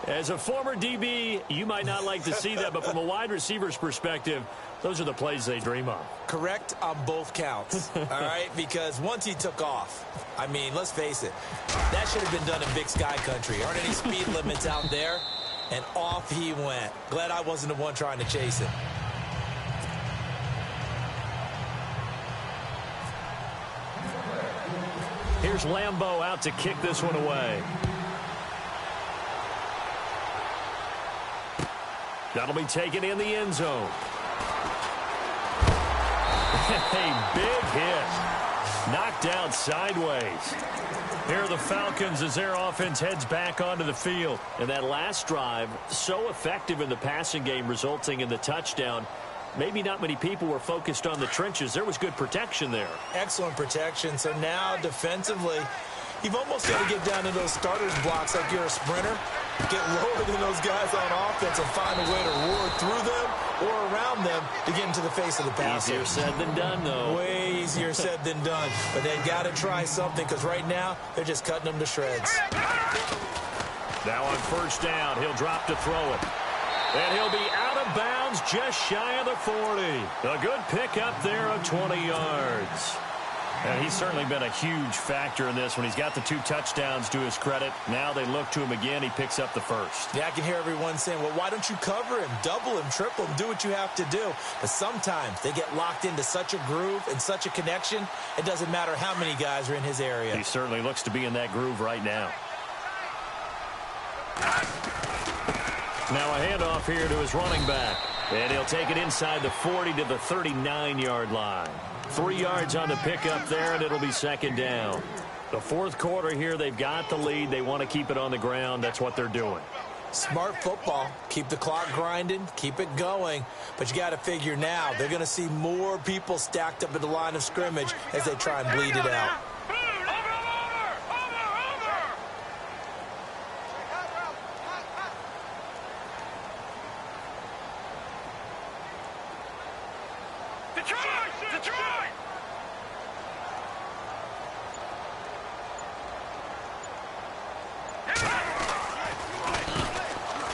As a former DB, you might not like to see that, but from a wide receiver's perspective, those are the plays they dream of. Correct on both counts, all right? Because once he took off, I mean, let's face it, that should have been done in Big Sky Country. Aren't any speed limits out there? And off he went. Glad I wasn't the one trying to chase him. Here's Lambeau out to kick this one away. That'll be taken in the end zone. A big hit. Knocked out sideways. Here are the Falcons as their offense heads back onto the field. And that last drive, so effective in the passing game, resulting in the touchdown. maybe not many people were focused on the trenches. There was good protection there. Excellent protection. So now defensively, you've almost got to get down to those starters blocks like you're a sprinter. Get lower than those guys on offense and find a way to roar through them or around them to get into the face of the passer. Easier said than done, though. Way easier said than done. But they've got to try something because right now they're just cutting them to shreds. Now on first down, he'll drop to throw it. And he'll be out of bounds just shy of the 40. A good pickup there of 20 yards. And he's certainly been a huge factor in this when he's got the 2 touchdowns to his credit. Now they look to him again. He picks up the first. Yeah, I can hear everyone saying, well, why don't you cover him, double him, triple him, do what you have to do. But sometimes they get locked into such a groove and such a connection, it doesn't matter how many guys are in his area. He certainly looks to be in that groove right now. Now a handoff here to his running back. And he'll take it inside the 40 to the 39-yard line. 3 yards on the pickup there, and it'll be second down. The fourth quarter here, they've got the lead. They want to keep it on the ground. That's what they're doing. Smart football. Keep the clock grinding. Keep it going. But you got to figure now they're going to see more people stacked up at the line of scrimmage as they try and bleed it out.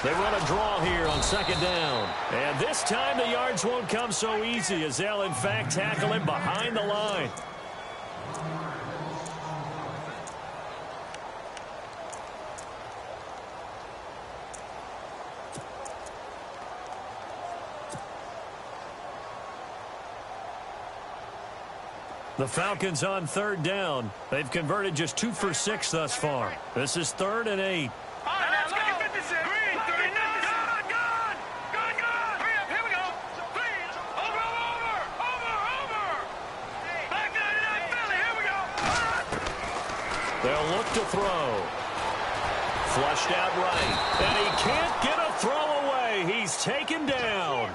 They run a draw here on second down. And this time the yards won't come so easy as they'll, in fact, tackle him behind the line. The Falcons on third down. They've converted just 2 for 6 thus far. This is 3rd and 8. They'll look to throw. Flushed out right. And he can't get a throw away. He's taken down.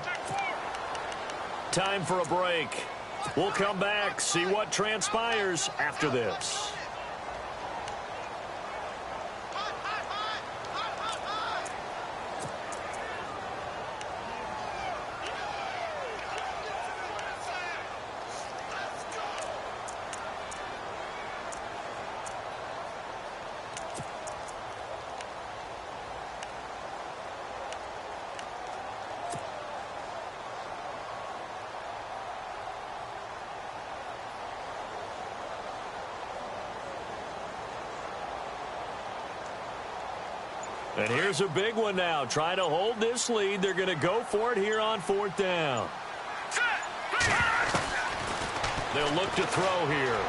Time for a break. We'll come back, see what transpires after this. And here's a big one now. Trying to hold this lead. They're going to go for it here on 4th down. They'll look to throw here.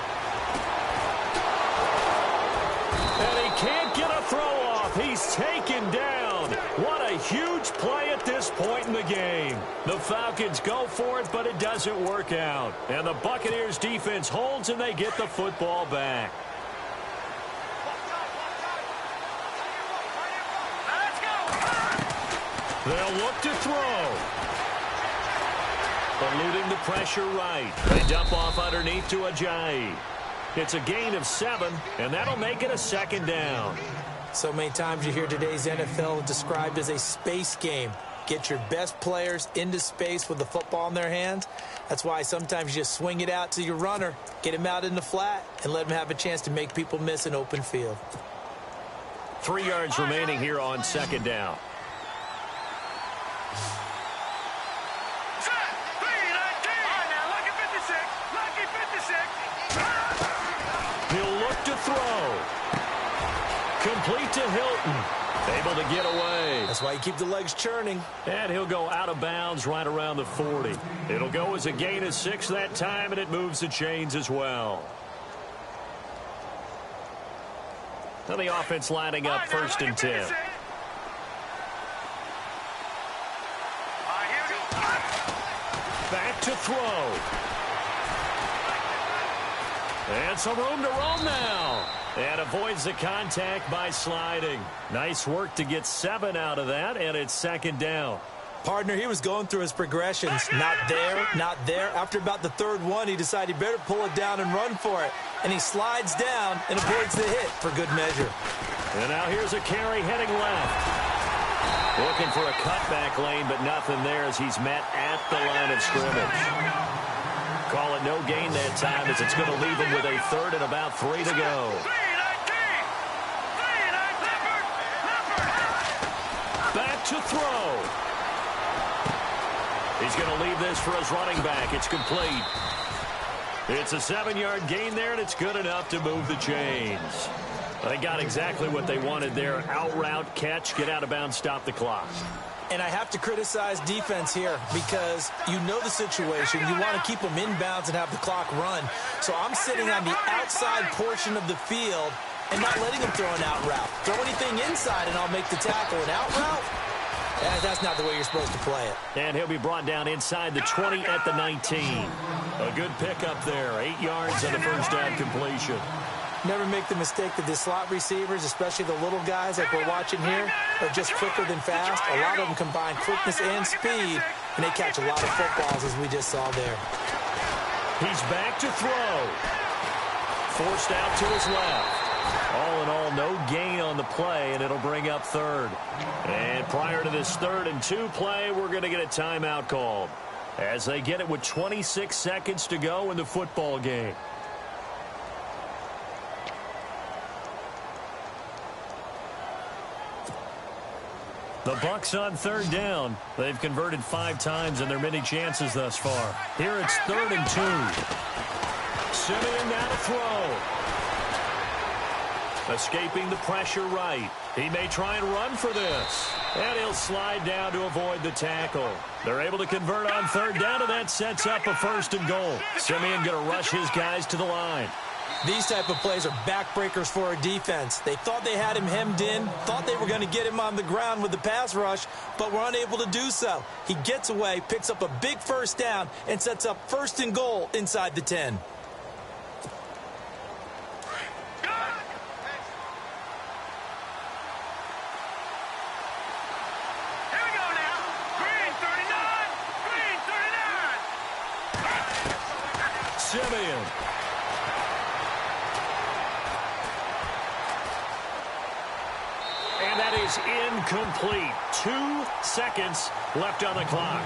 And he can't get a throw off. He's taken down. What a huge play at this point in the game. The Falcons go for it, but it doesn't work out. And the Buccaneers defense holds, and they get the football back. They'll look to throw. Eluding the pressure right. They dump off underneath to Ajayi. It's a gain of 7, and that'll make it a second down. So many times you hear today's NFL described as a space game. Get your best players into space with the football in their hands. That's why sometimes you just swing it out to your runner, get him out in the flat, and let him have a chance to make people miss an open field. 3 yards remaining here on second down. He'll look to throw. Complete to Hilton. Able to get away. That's why you keep the legs churning. And he'll go out of bounds right around the 40. It'll go as a gain of 6 that time, and it moves the chains as well. Now the offense lining up 1st and 10. Back to throw. And some room to roam now. And avoids the contact by sliding. Nice work to get 7 out of that, and it's second down. Partner, he was going through his progressions. Not there, not there. After about the third one, he decided he better pull it down and run for it. And he slides down and avoids the hit for good measure. And now here's a carry heading left. Looking for a cutback lane, but nothing there as he's met at the line of scrimmage. Call it no gain that time as it's going to leave him with a third and about 3 to go. Back to throw. He's going to leave this for his running back. It's complete. It's a 7-yard gain there, and it's good enough to move the chains. They got exactly what they wanted there. Out route, catch, get out of bounds, stop the clock. And I have to criticize defense here because you know the situation. You want to keep them inbounds and have the clock run. So I'm sitting on the outside portion of the field and not letting them throw an out route. Throw anything inside and I'll make the tackle. An out route? That's not the way you're supposed to play it. And he'll be brought down inside the 20 at the 19. A good pickup there. 8 yards on the first down completion. Never make the mistake that the slot receivers, especially the little guys like we're watching here, are just quicker than fast. A lot of them combine quickness and speed, and they catch a lot of footballs, as we just saw there. He's back to throw. Forced out to his left. All in all, no gain on the play, and it'll bring up third. And prior to this 3rd and 2 play, we're going to get a timeout called as they get it with 26 seconds to go in the football game. The Bucs on 3rd down. They've converted 5 times in their many chances thus far. Here it's 3rd and 2. Simeon now to throw. Escaping the pressure right. He may try and run for this. And he'll slide down to avoid the tackle. They're able to convert on 3rd down, and that sets up a 1st and goal. Simeon going to rush his guys to the line. These type of plays are backbreakers for a defense. They thought they had him hemmed in, thought they were going to get him on the ground with the pass rush, but were unable to do so. He gets away, picks up a big 1st down, and sets up 1st and goal inside the 10. Simeon. And that is incomplete. 2 seconds left on the clock.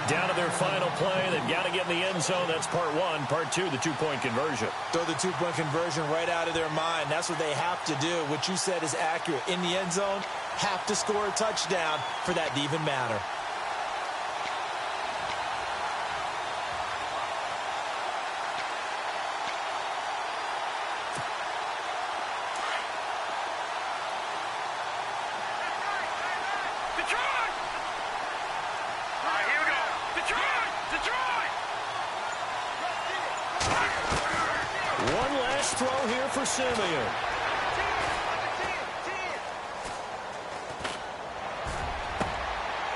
Down to their final play. They've got to get in the end zone. That's part 1. Part 2, the 2-point conversion. Throw the 2-point conversion right out of their mind. That's what they have to do. What you said is accurate. In the end zone, have to score a touchdown for that to even matter. One last throw here for Simeon.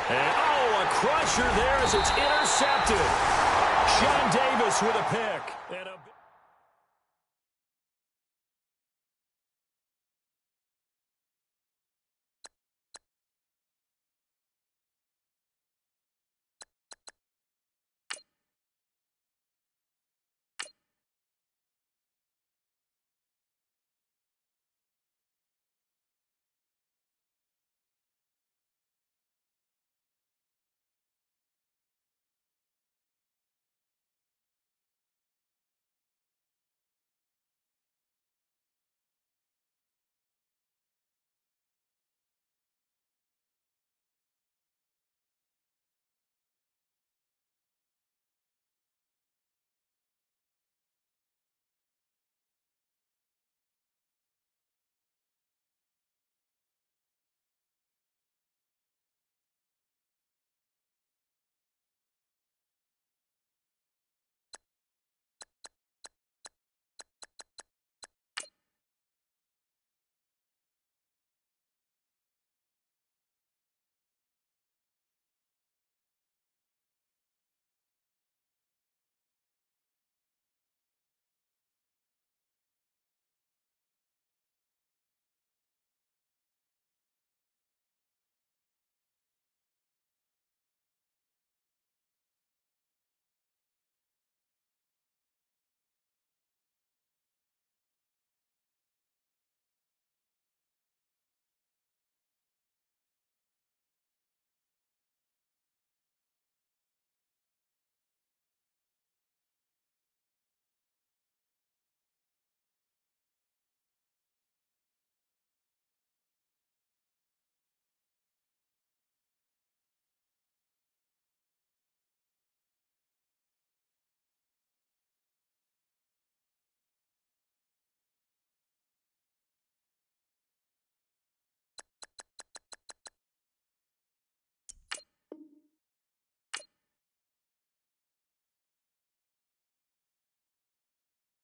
And, a crusher there as it's intercepted. Sean Davis with a pick.